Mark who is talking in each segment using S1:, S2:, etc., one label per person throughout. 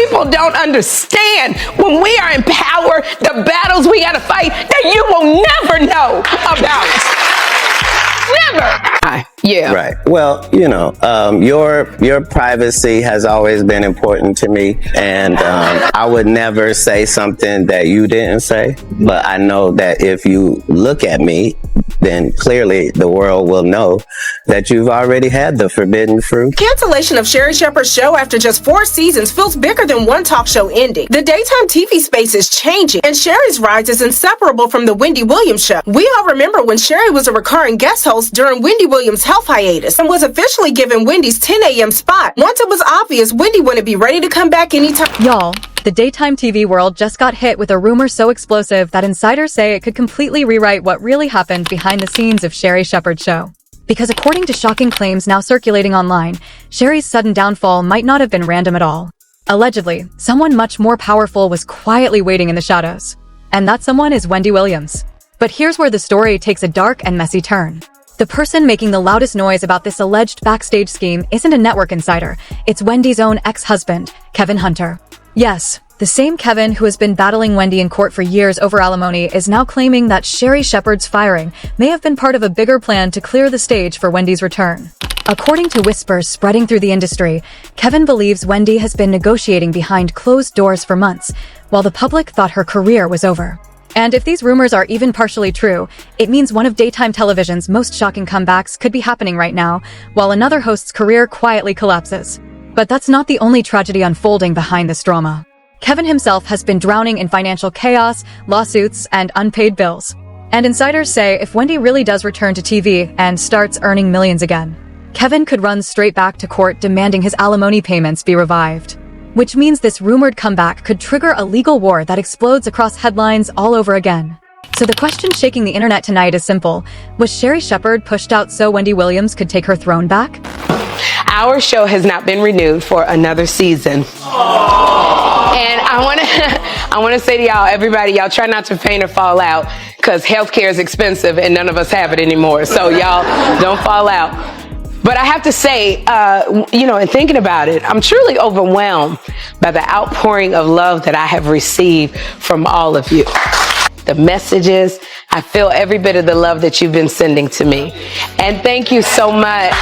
S1: people don't understand when we are in power, the battles we gotta fight that you will never know about. Never. Yeah.
S2: Right. Well, you know, your privacy has always been important to me, and I would never say something that you didn't say. But I know that if you look at me, then clearly the world will know that you've already had the forbidden fruit.
S3: Cancellation of Sherri Shepherd's show after just 4 seasons feels bigger than one talk show ending. The daytime TV space is changing, and Sherri's rise is inseparable from the Wendy Williams show. We all remember when Sherri was a recurring guest host during Wendy Williams' health hiatus and was officially given Wendy's 10 a.m. spot. Once it was obvious Wendy wouldn't be ready to come back anytime.
S4: Y'all, the daytime TV world just got hit with a rumor so explosive that insiders say it could completely rewrite what really happened behind the scenes of Sherri Shepherd's show. Because according to shocking claims now circulating online, Sherri's sudden downfall might not have been random at all. Allegedly, someone much more powerful was quietly waiting in the shadows. And that someone is Wendy Williams. But here's where the story takes a dark and messy turn. The person making the loudest noise about this alleged backstage scheme isn't a network insider. It's Wendy's own ex-husband, Kevin Hunter. Yes, the same Kevin who has been battling Wendy in court for years over alimony is now claiming that Sherri Shepherd's firing may have been part of a bigger plan to clear the stage for Wendy's return. According to whispers spreading through the industry, Kevin believes Wendy has been negotiating behind closed doors for months, while the public thought her career was over. And if these rumors are even partially true, it means one of daytime television's most shocking comebacks could be happening right now, while another host's career quietly collapses. But that's not the only tragedy unfolding behind this drama. Kevin himself has been drowning in financial chaos, lawsuits, and unpaid bills. And insiders say if Wendy really does return to TV and starts earning millions again, Kevin could run straight back to court demanding his alimony payments be revived. Which means this rumored comeback could trigger a legal war that explodes across headlines all over again. So the question shaking the internet tonight is simple. Was Sherri Shepherd pushed out so Wendy Williams could take her throne back?
S1: Our show has not been renewed for another season. And I want to say to y'all, everybody, y'all try not to faint or fall out, because healthcare is expensive and none of us have it anymore. So y'all don't fall out. But I have to say, in thinking about it, I'm truly overwhelmed by the outpouring of love that I have received from all of you. The messages, I feel every bit of the love that you've been sending to me. And thank you so much.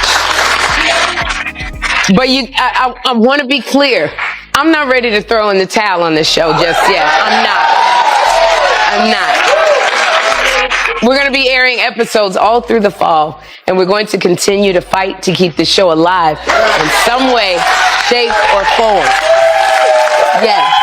S1: But I want to be clear. I'm not ready to throw in the towel on this show just yet. I'm not. We're going to be airing episodes all through the fall, and we're going to continue to fight to keep the show alive in some way, shape, or form. Yes.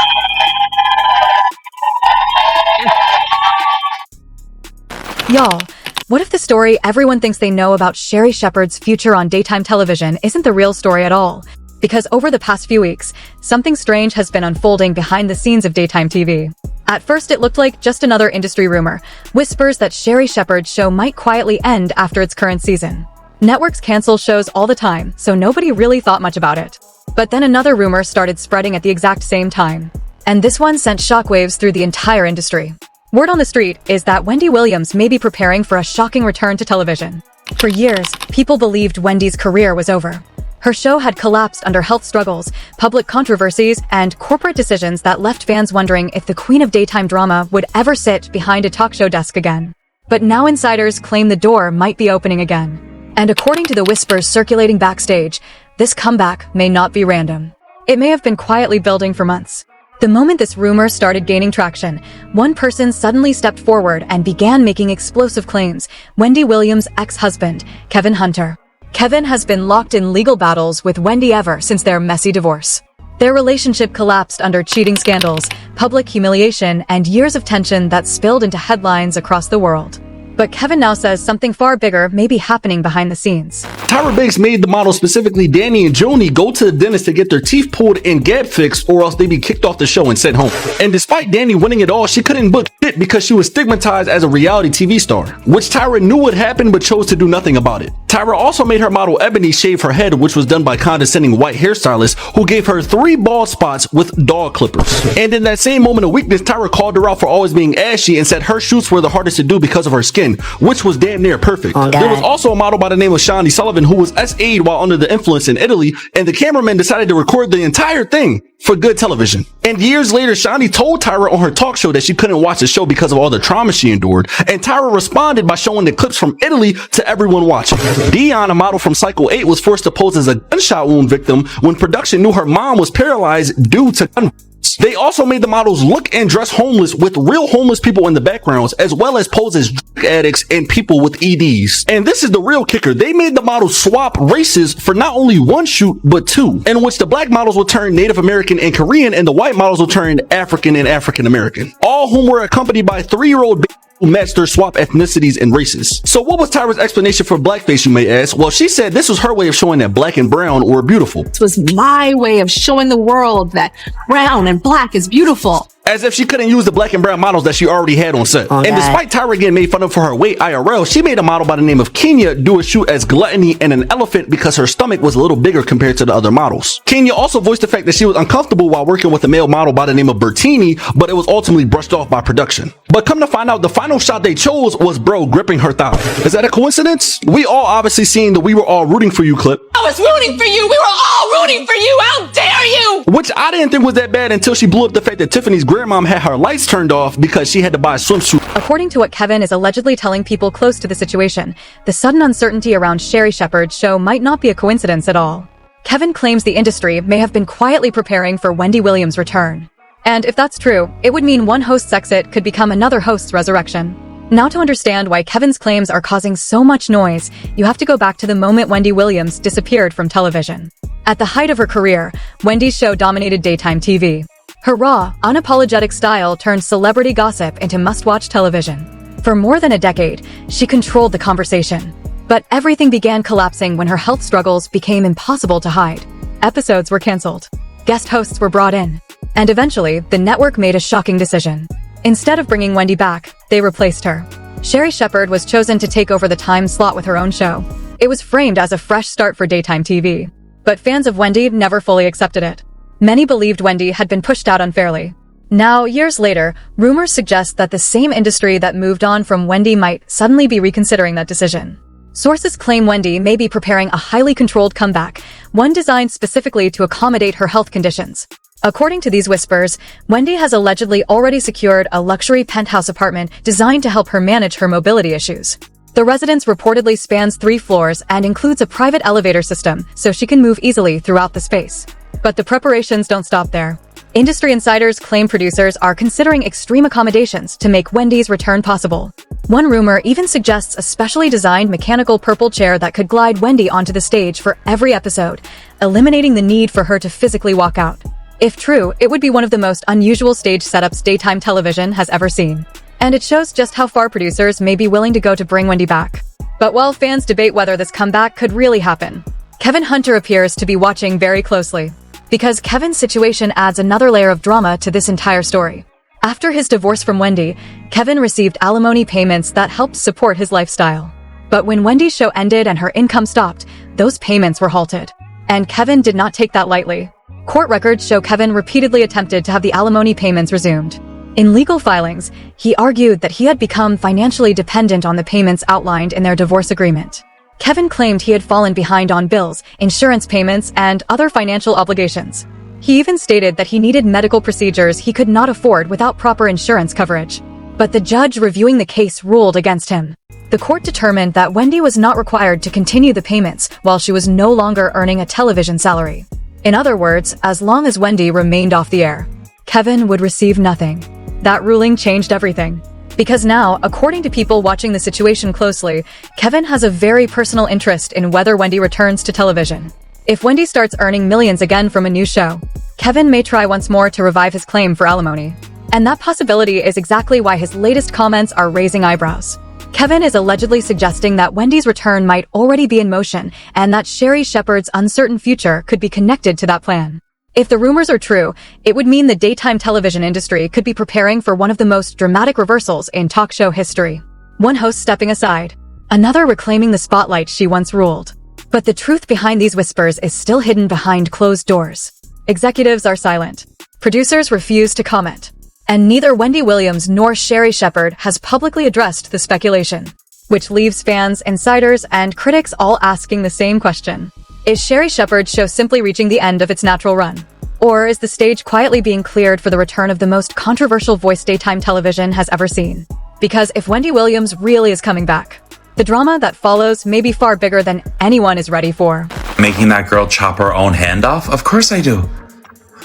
S4: Y'all, what if the story everyone thinks they know about Sherri Shepherd's future on daytime television isn't the real story at all? Because over the past few weeks, something strange has been unfolding behind the scenes of daytime TV. At first, it looked like just another industry rumor, whispers that Sherri Shepherd's show might quietly end after its current season. Networks cancel shows all the time, so nobody really thought much about it. But then another rumor started spreading at the exact same time. And this one sent shockwaves through the entire industry. Word on the street is that Wendy Williams may be preparing for a shocking return to television. For years, people believed Wendy's career was over. Her show had collapsed under health struggles, public controversies, and corporate decisions that left fans wondering if the queen of daytime drama would ever sit behind a talk show desk again. But now insiders claim the door might be opening again. And according to the whispers circulating backstage, this comeback may not be random. It may have been quietly building for months. The moment this rumor started gaining traction, one person suddenly stepped forward and began making explosive claims: Wendy Williams' ex-husband, Kevin Hunter. Kevin has been locked in legal battles with Wendy ever since their messy divorce. Their relationship collapsed under cheating scandals, public humiliation, and years of tension that spilled into headlines across the world. But Kevin now says something far bigger may be happening behind the scenes.
S5: Tyra Banks made the model, specifically Danny and Joni, go to the dentist to get their teeth pulled and gap fixed, or else they'd be kicked off the show and sent home. And despite Danny winning it all, she couldn't book shit because she was stigmatized as a reality TV star, which Tyra knew would happen but chose to do nothing about it. Tyra also made her model Ebony shave her head, which was done by condescending white hairstylist who gave her 3 bald spots with dog clippers. And in that same moment of weakness, Tyra called her out for always being ashy and said her shoots were the hardest to do because of her skin. skin, which was damn near perfect. There was also a model by the name of Shani Sullivan who was SA'd while under the influence in Italy, and the cameraman decided to record the entire thing for good television. And years later, Shani told Tyra on her talk show that she couldn't watch the show because of all the trauma she endured, and Tyra responded by showing the clips from Italy to everyone watching. Dion, a model from Cycle 8, was forced to pose as a gunshot wound victim when production knew her mom was paralyzed due to gun. They also made the models look and dress homeless with real homeless people in the backgrounds, as well as pose as drug addicts and people with EDs. And this is the real kicker. They made the models swap races for not only one shoot, but two, in which the black models will turn Native American and Korean, and the white models will turn African and African American, all whom were accompanied by 3-year-old babies who matched their swap ethnicities and races. So what was Tyra's explanation for blackface, you may ask? Well, she said this was her way of showing that black and brown were beautiful.
S6: This was my way of showing the world that brown and black is beautiful.
S5: As if she couldn't use the black and brown models that she already had on set. And despite Tyra getting made fun of for her weight IRL, she made a model by the name of Kenya do a shoot as Gluttony and an elephant because her stomach was a little bigger compared to the other models. Kenya also voiced the fact that she was uncomfortable while working with a male model by the name of Bertini, but it was ultimately brushed off by production. But come to find out, the final shot they chose was bro gripping her thigh. Is that a coincidence? We all obviously seen the "We Were All Rooting For You" clip.
S6: I was rooting for you. We were all rooting for you. How dare you?
S5: Which I didn't think was that bad until she blew up the fact that Tiffany's grandmom had her lights turned off because she had to buy a swimsuit.
S4: According to what Kevin is allegedly telling people close to the situation, the sudden uncertainty around Sherri Shepherd's show might not be a coincidence at all. Kevin claims the industry may have been quietly preparing for Wendy Williams' return. And if that's true, it would mean one host's exit could become another host's resurrection. Now, to understand why Kevin's claims are causing so much noise, you have to go back to the moment Wendy Williams disappeared from television. At the height of her career, Wendy's show dominated daytime TV. Her raw, unapologetic style turned celebrity gossip into must-watch television. For more than a decade, she controlled the conversation. But everything began collapsing when her health struggles became impossible to hide. Episodes were canceled. Guest hosts were brought in. And eventually, the network made a shocking decision. Instead of bringing Wendy back, they replaced her. Sherri Shepherd was chosen to take over the time slot with her own show. It was framed as a fresh start for daytime TV. But fans of Wendy never fully accepted it. Many believed Wendy had been pushed out unfairly. Now, years later, rumors suggest that the same industry that moved on from Wendy might suddenly be reconsidering that decision. Sources claim Wendy may be preparing a highly controlled comeback, one designed specifically to accommodate her health conditions. According to these whispers, Wendy has allegedly already secured a luxury penthouse apartment designed to help her manage her mobility issues. The residence reportedly spans 3 floors and includes a private elevator system so she can move easily throughout the space. But the preparations don't stop there. Industry insiders claim producers are considering extreme accommodations to make Wendy's return possible. One rumor even suggests a specially designed mechanical purple chair that could glide Wendy onto the stage for every episode, eliminating the need for her to physically walk out. If true, it would be one of the most unusual stage setups daytime television has ever seen. And it shows just how far producers may be willing to go to bring Wendy back. But while fans debate whether this comeback could really happen, Kevin Hunter appears to be watching very closely. Because Kevin's situation adds another layer of drama to this entire story. After his divorce from Wendy, Kevin received alimony payments that helped support his lifestyle. But when Wendy's show ended and her income stopped, those payments were halted. And Kevin did not take that lightly. Court records show Kevin repeatedly attempted to have the alimony payments resumed. In legal filings, he argued that he had become financially dependent on the payments outlined in their divorce agreement. Kevin claimed he had fallen behind on bills, insurance payments, and other financial obligations. He even stated that he needed medical procedures he could not afford without proper insurance coverage. But the judge reviewing the case ruled against him. The court determined that Wendy was not required to continue the payments while she was no longer earning a television salary. In other words, as long as Wendy remained off the air, Kevin would receive nothing. That ruling changed everything. Because now, according to people watching the situation closely, Kevin has a very personal interest in whether Wendy returns to television. If Wendy starts earning millions again from a new show, Kevin may try once more to revive his claim for alimony. And that possibility is exactly why his latest comments are raising eyebrows. Kevin is allegedly suggesting that Wendy's return might already be in motion and that Sherri Shepherd's uncertain future could be connected to that plan. If the rumors are true, it would mean the daytime television industry could be preparing for one of the most dramatic reversals in talk show history. One host stepping aside, another reclaiming the spotlight she once ruled. But the truth behind these whispers is still hidden behind closed doors. Executives are silent. Producers refuse to comment. And neither Wendy Williams nor Sherri Shepherd has publicly addressed the speculation, which leaves fans, insiders, and critics all asking the same question. Is Sherri Shepherd's show simply reaching the end of its natural run? Or is the stage quietly being cleared for the return of the most controversial voice daytime television has ever seen? Because if Wendy Williams really is coming back, the drama that follows may be far bigger than anyone is ready for.
S7: Making that girl chop her own hand off? Of course I do.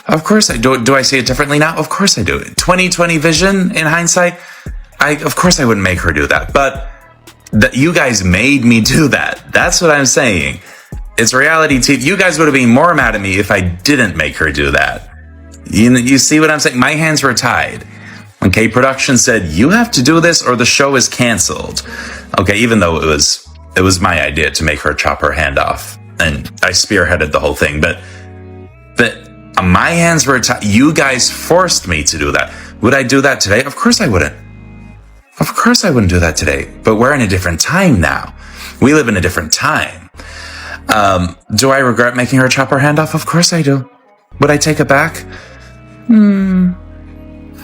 S7: Of course I do. Do I see it differently now? Of course I do. 2020 vision in hindsight? Of course I wouldn't make her do that. But you guys made me do that. That's what I'm saying. It's reality TV. You guys would have been more mad at me if I didn't make her do that. You see what I'm saying? My hands were tied. Okay, production said, you have to do this or the show is canceled. Okay, even though it was my idea to make her chop her hand off. And I spearheaded the whole thing. But my hands were tied. You guys forced me to do that. Would I do that today? Of course I wouldn't. Of course I wouldn't do that today. But we're in a different time now. We live in a different time. Do I regret making her chop her hand off? Of course I do. Would I take it back?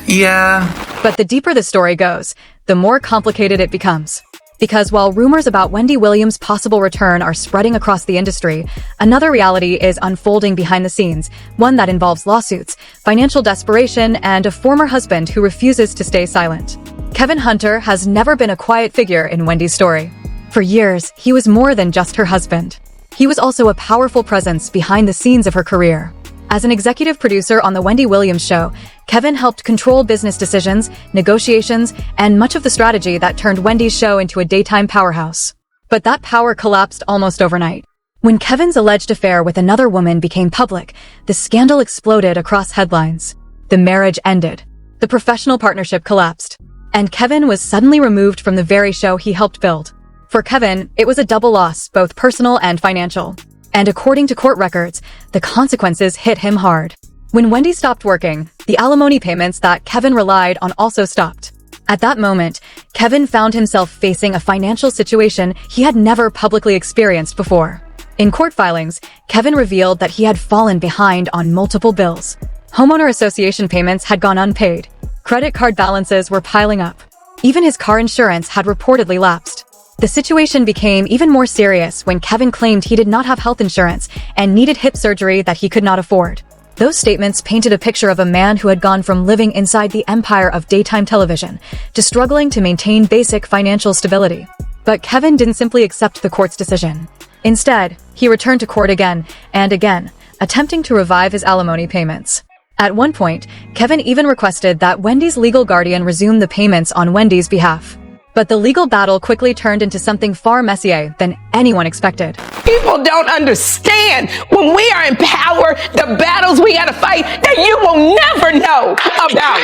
S7: Yeah.
S4: But the deeper the story goes, the more complicated it becomes. Because while rumors about Wendy Williams' possible return are spreading across the industry, another reality is unfolding behind the scenes, one that involves lawsuits, financial desperation, and a former husband who refuses to stay silent. Kevin Hunter has never been a quiet figure in Wendy's story. For years, he was more than just her husband. He was also a powerful presence behind the scenes of her career. As an executive producer on The Wendy Williams Show, Kevin helped control business decisions, negotiations, and much of the strategy that turned Wendy's show into a daytime powerhouse. But that power collapsed almost overnight. When Kevin's alleged affair with another woman became public, the scandal exploded across headlines. The marriage ended. The professional partnership collapsed. And Kevin was suddenly removed from the very show he helped build. For Kevin, it was a double loss, both personal and financial. And according to court records, the consequences hit him hard. When Wendy stopped working, the alimony payments that Kevin relied on also stopped. At that moment, Kevin found himself facing a financial situation he had never publicly experienced before. In court filings, Kevin revealed that he had fallen behind on multiple bills. Homeowner association payments had gone unpaid. Credit card balances were piling up. Even his car insurance had reportedly lapsed. The situation became even more serious when Kevin claimed he did not have health insurance and needed hip surgery that he could not afford. Those statements painted a picture of a man who had gone from living inside the empire of daytime television to struggling to maintain basic financial stability. But Kevin didn't simply accept the court's decision. Instead, he returned to court again and again, attempting to revive his alimony payments. At one point, Kevin even requested that Wendy's legal guardian resume the payments on Wendy's behalf. But the legal battle quickly turned into something far messier than anyone expected.
S1: People don't understand when we are in power, the battles we gotta fight that you will never know about.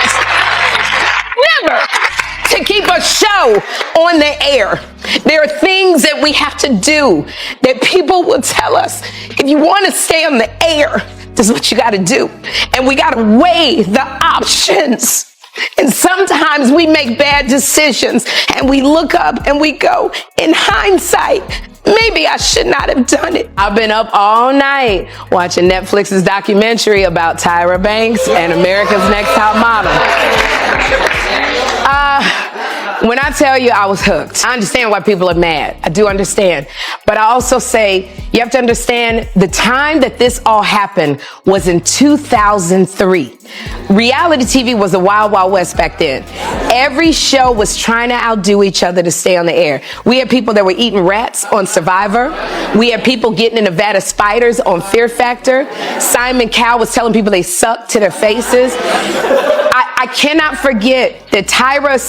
S1: Never. To keep a show on the air. There are things that we have to do that people will tell us, if you want to stay on the air, this is what you gotta do. And we gotta weigh the options. And sometimes we make bad decisions and we look up and we go, in hindsight, maybe I should not have done it. I've been up all night watching Netflix's documentary about Tyra Banks and America's Next Top Model. When I tell you I was hooked, I understand why people are mad. I do understand. But I also say you have to understand the time that this all happened was in 2003. Reality TV was the wild, wild west back then. Every show was trying to outdo each other to stay on the air. We had people that were eating rats on Survivor. We had people getting in a vat of spiders on Fear Factor. Simon Cowell was telling people they sucked to their faces. I cannot forget that Tyra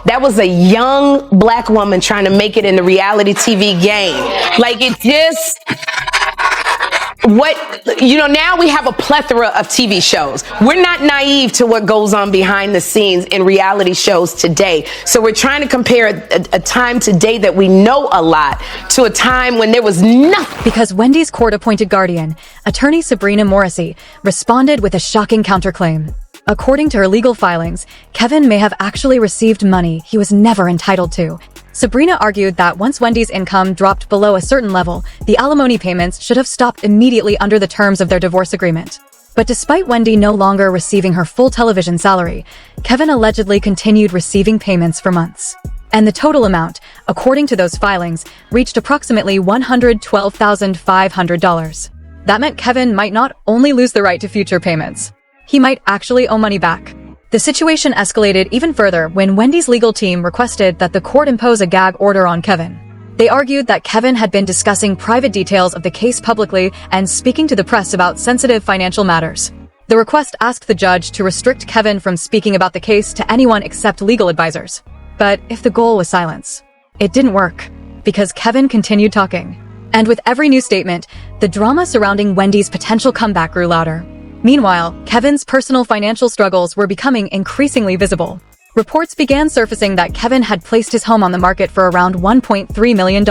S1: that was a young black woman trying to make it in the reality TV game. Like it just, now we have a plethora of TV shows. We're not naive to what goes on behind the scenes in reality shows today. So we're trying to compare a time today that we know a lot to a time when there was nothing.
S4: Because Wendy's court-appointed guardian, attorney Sabrina Morrissey, responded with a shocking counterclaim. According to her legal filings, Kevin may have actually received money he was never entitled to. Sabrina argued that once Wendy's income dropped below a certain level, the alimony payments should have stopped immediately under the terms of their divorce agreement. But despite Wendy no longer receiving her full television salary, Kevin allegedly continued receiving payments for months. And the total amount, according to those filings, reached approximately $112,500. That meant Kevin might not only lose the right to future payments, he might actually owe money back. The situation escalated even further when Wendy's legal team requested that the court impose a gag order on Kevin. They argued that Kevin had been discussing private details of the case publicly and speaking to the press about sensitive financial matters. The request asked the judge to restrict Kevin from speaking about the case to anyone except legal advisors. But if the goal was silence, it didn't work, because Kevin continued talking. And with every new statement, the drama surrounding Wendy's potential comeback grew louder. Meanwhile, Kevin's personal financial struggles were becoming increasingly visible. Reports began surfacing that Kevin had placed his home on the market for around $1.3 million.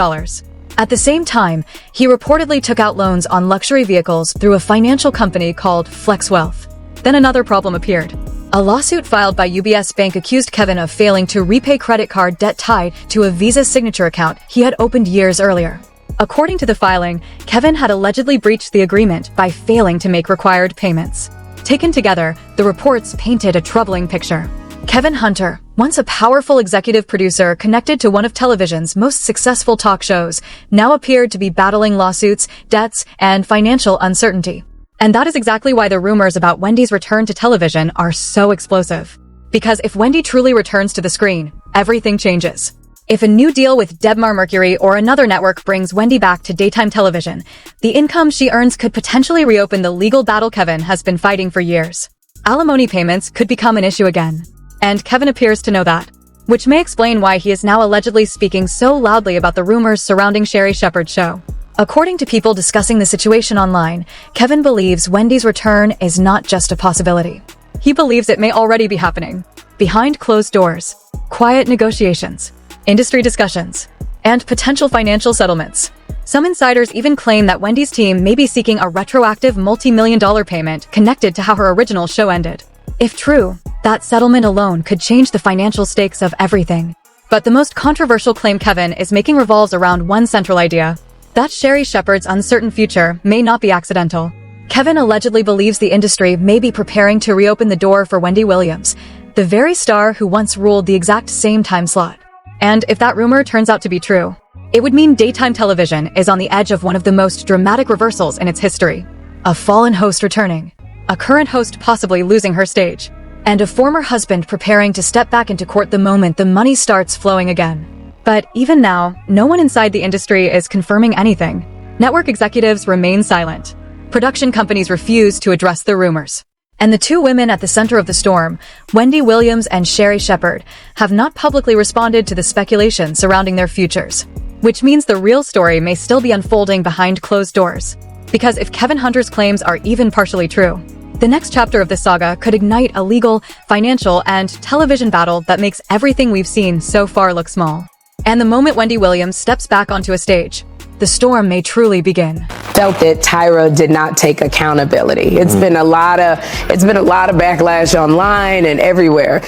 S4: At the same time, he reportedly took out loans on luxury vehicles through a financial company called Flex Wealth. Then another problem appeared. A lawsuit filed by UBS Bank accused Kevin of failing to repay credit card debt tied to a Visa signature account he had opened years earlier. According to the filing, Kevin had allegedly breached the agreement by failing to make required payments. Taken together, the reports painted a troubling picture. Kevin Hunter, once a powerful executive producer connected to one of television's most successful talk shows, now appeared to be battling lawsuits, debts, and financial uncertainty. And that is exactly why the rumors about Wendy's return to television are so explosive. Because if Wendy truly returns to the screen, everything changes. If a new deal with Debmar Mercury or another network brings Wendy back to daytime television, the income she earns could potentially reopen the legal battle Kevin has been fighting for years. Alimony payments could become an issue again. And Kevin appears to know that, which may explain why he is now allegedly speaking so loudly about the rumors surrounding Sherri Shepherd's show. According to people discussing the situation online, Kevin believes Wendy's return is not just a possibility. He believes it may already be happening. Behind closed doors, quiet negotiations, industry discussions, and potential financial settlements. Some insiders even claim that Wendy's team may be seeking a retroactive multi-million-dollar payment connected to how her original show ended. If true, that settlement alone could change the financial stakes of everything. But the most controversial claim Kevin is making revolves around one central idea: that Sherri Shepherd's uncertain future may not be accidental. Kevin allegedly believes the industry may be preparing to reopen the door for Wendy Williams, the very star who once ruled the exact same time slot. And if that rumor turns out to be true, it would mean daytime television is on the edge of one of the most dramatic reversals in its history. A fallen host returning, a current host possibly losing her stage, and a former husband preparing to step back into court the moment the money starts flowing again. But even now, no one inside the industry is confirming anything. Network executives remain silent. Production companies refuse to address the rumors. And the two women at the center of the storm, Wendy Williams and Sherri Shepherd, have not publicly responded to the speculation surrounding their futures. Which means the real story may still be unfolding behind closed doors. Because if Kevin Hunter's claims are even partially true, the next chapter of this saga could ignite a legal, financial, and television battle that makes everything we've seen so far look small. And the moment Wendy Williams steps back onto a stage, the storm may truly begin.
S1: Felt that Tyra did not take accountability. It's been a lot of backlash online and everywhere.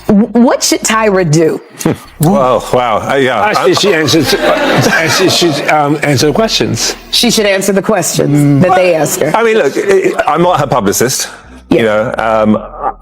S1: What should Tyra do?
S8: Well, wow, yeah.
S9: She should answer questions.
S1: She should answer the questions that they ask her.
S8: I mean, look, I'm not her publicist.
S1: Yeah.
S8: You know,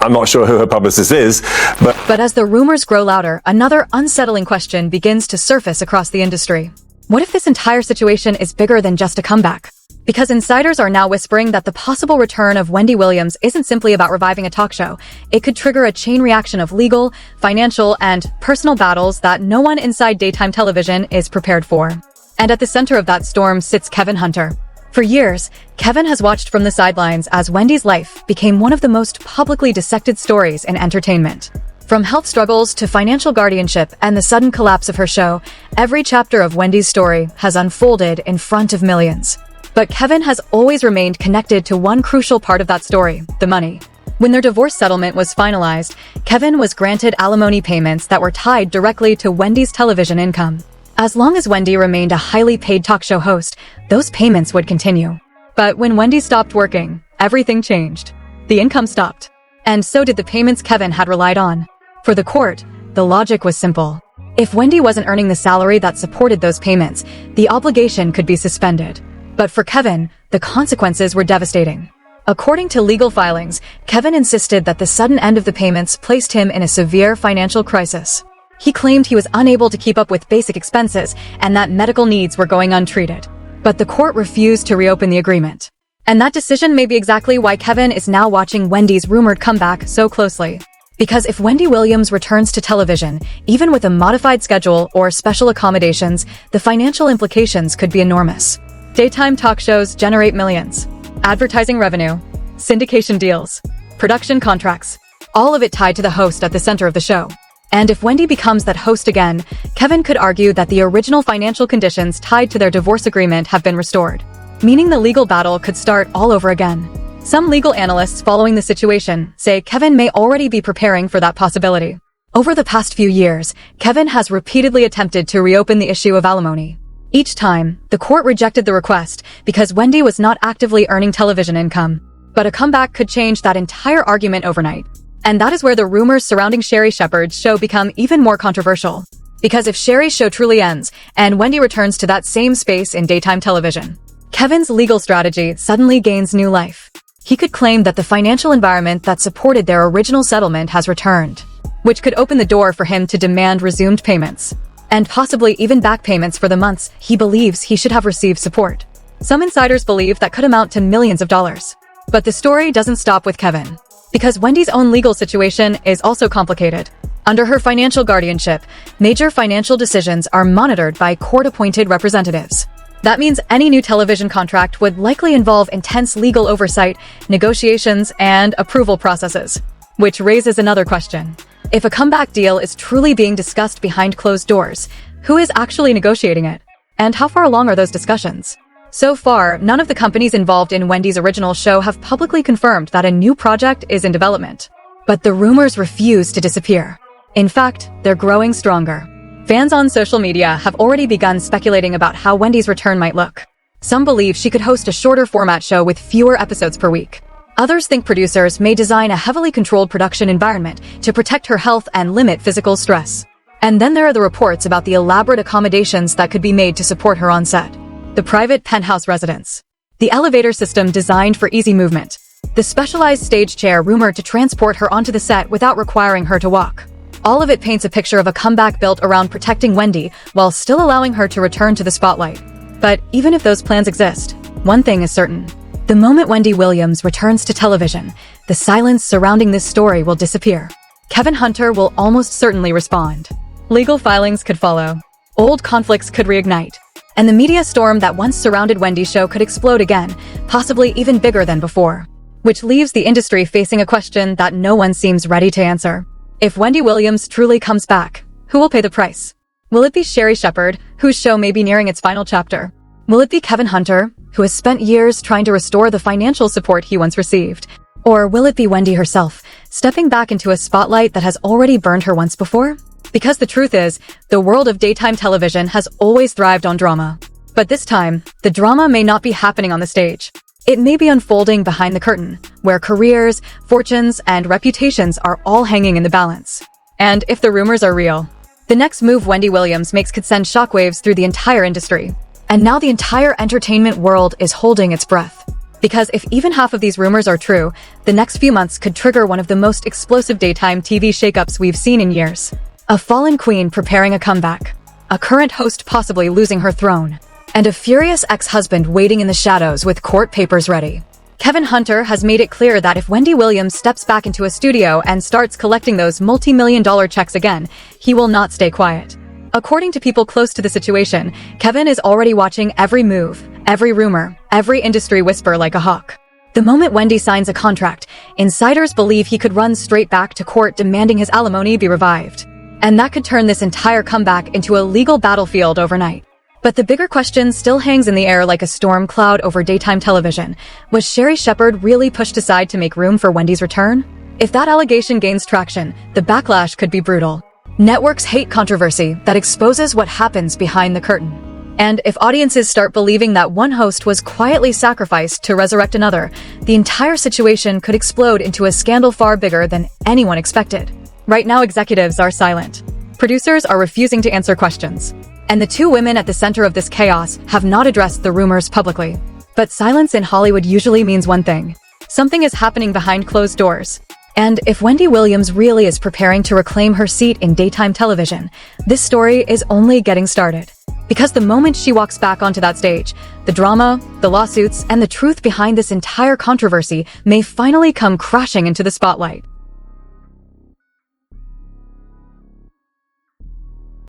S8: I'm not sure who her publicist is,
S4: But as the rumors grow louder, another unsettling question begins to surface across the industry. What if this entire situation is bigger than just a comeback? Because insiders are now whispering that the possible return of Wendy Williams isn't simply about reviving a talk show. It could trigger a chain reaction of legal, financial, and personal battles that no one inside daytime television is prepared for. And at the center of that storm sits Kevin Hunter. For years, Kevin has watched from the sidelines as Wendy's life became one of the most publicly dissected stories in entertainment. From health struggles to financial guardianship and the sudden collapse of her show, every chapter of Wendy's story has unfolded in front of millions. But Kevin has always remained connected to one crucial part of that story: the money. When their divorce settlement was finalized, Kevin was granted alimony payments that were tied directly to Wendy's television income. As long as Wendy remained a highly paid talk show host, those payments would continue. But when Wendy stopped working, everything changed. The income stopped. And so did the payments Kevin had relied on. For the court, the logic was simple. If Wendy wasn't earning the salary that supported those payments, the obligation could be suspended. But for Kevin, the consequences were devastating. According to legal filings, Kevin insisted that the sudden end of the payments placed him in a severe financial crisis. He claimed he was unable to keep up with basic expenses and that medical needs were going untreated. But the court refused to reopen the agreement. And that decision may be exactly why Kevin is now watching Wendy's rumored comeback so closely. Because if Wendy Williams returns to television, even with a modified schedule or special accommodations, the financial implications could be enormous. Daytime talk shows generate millions. Advertising revenue, syndication deals, production contracts, all of it tied to the host at the center of the show. And if Wendy becomes that host again, Kevin could argue that the original financial conditions tied to their divorce agreement have been restored, meaning the legal battle could start all over again. Some legal analysts following the situation say Kevin may already be preparing for that possibility. Over the past few years, Kevin has repeatedly attempted to reopen the issue of alimony. Each time, the court rejected the request because Wendy was not actively earning television income. But a comeback could change that entire argument overnight. And that is where the rumors surrounding Sherri Shepherd's show become even more controversial. Because if Sherri's show truly ends, and Wendy returns to that same space in daytime television, Kevin's legal strategy suddenly gains new life. He could claim that the financial environment that supported their original settlement has returned, which could open the door for him to demand resumed payments, and possibly even back payments for the months he believes he should have received support. Some insiders believe that could amount to millions of dollars. But the story doesn't stop with Kevin. Because Wendy's own legal situation is also complicated. Under her financial guardianship, major financial decisions are monitored by court-appointed representatives. That means any new television contract would likely involve intense legal oversight, negotiations, and approval processes. Which raises another question. If a comeback deal is truly being discussed behind closed doors, who is actually negotiating it? And how far along are those discussions? So far, none of the companies involved in Wendy's original show have publicly confirmed that a new project is in development. But the rumors refuse to disappear. In fact, they're growing stronger. Fans on social media have already begun speculating about how Wendy's return might look. Some believe she could host a shorter format show with fewer episodes per week. Others think producers may design a heavily controlled production environment to protect her health and limit physical stress. And then there are the reports about the elaborate accommodations that could be made to support her on set. The private penthouse residence, the elevator system designed for easy movement, the specialized stage chair rumored to transport her onto the set without requiring her to walk. All of it paints a picture of a comeback built around protecting Wendy while still allowing her to return to the spotlight. But even if those plans exist, one thing is certain. The moment Wendy Williams returns to television, the silence surrounding this story will disappear. Kevin Hunter will almost certainly respond. Legal filings could follow. Old conflicts could reignite. And the media storm that once surrounded Wendy's show could explode again, possibly even bigger than before. Which leaves the industry facing a question that no one seems ready to answer. If Wendy Williams truly comes back, who will pay the price? Will it be Sherri Shepherd, whose show may be nearing its final chapter? Will it be Kevin Hunter, who has spent years trying to restore the financial support he once received? Or will it be Wendy herself, stepping back into a spotlight that has already burned her once before? Because the truth is, the world of daytime television has always thrived on drama. But this time, the drama may not be happening on the stage. It may be unfolding behind the curtain, where careers, fortunes, and reputations are all hanging in the balance. And if the rumors are real, the next move Wendy Williams makes could send shockwaves through the entire industry. And now the entire entertainment world is holding its breath. Because if even half of these rumors are true, the next few months could trigger one of the most explosive daytime TV shakeups we've seen in years. A fallen queen preparing a comeback, a current host possibly losing her throne, and a furious ex-husband waiting in the shadows with court papers ready. Kevin Hunter has made it clear that if Wendy Williams steps back into a studio and starts collecting those multi-million-dollar checks again, he will not stay quiet. According to people close to the situation, Kevin is already watching every move, every rumor, every industry whisper like a hawk. The moment Wendy signs a contract, insiders believe he could run straight back to court demanding his alimony be revived. And that could turn this entire comeback into a legal battlefield overnight. But the bigger question still hangs in the air like a storm cloud over daytime television. Was Sherri Shepherd really pushed aside to make room for Wendy's return? If that allegation gains traction, the backlash could be brutal. Networks hate controversy that exposes what happens behind the curtain. And if audiences start believing that one host was quietly sacrificed to resurrect another, the entire situation could explode into a scandal far bigger than anyone expected. Right now, executives are silent. Producers are refusing to answer questions. And the two women at the center of this chaos have not addressed the rumors publicly. But silence in Hollywood usually means one thing: something is happening behind closed doors. And if Wendy Williams really is preparing to reclaim her seat in daytime television, this story is only getting started. Because the moment she walks back onto that stage, the drama, the lawsuits, and the truth behind this entire controversy may finally come crashing into the spotlight.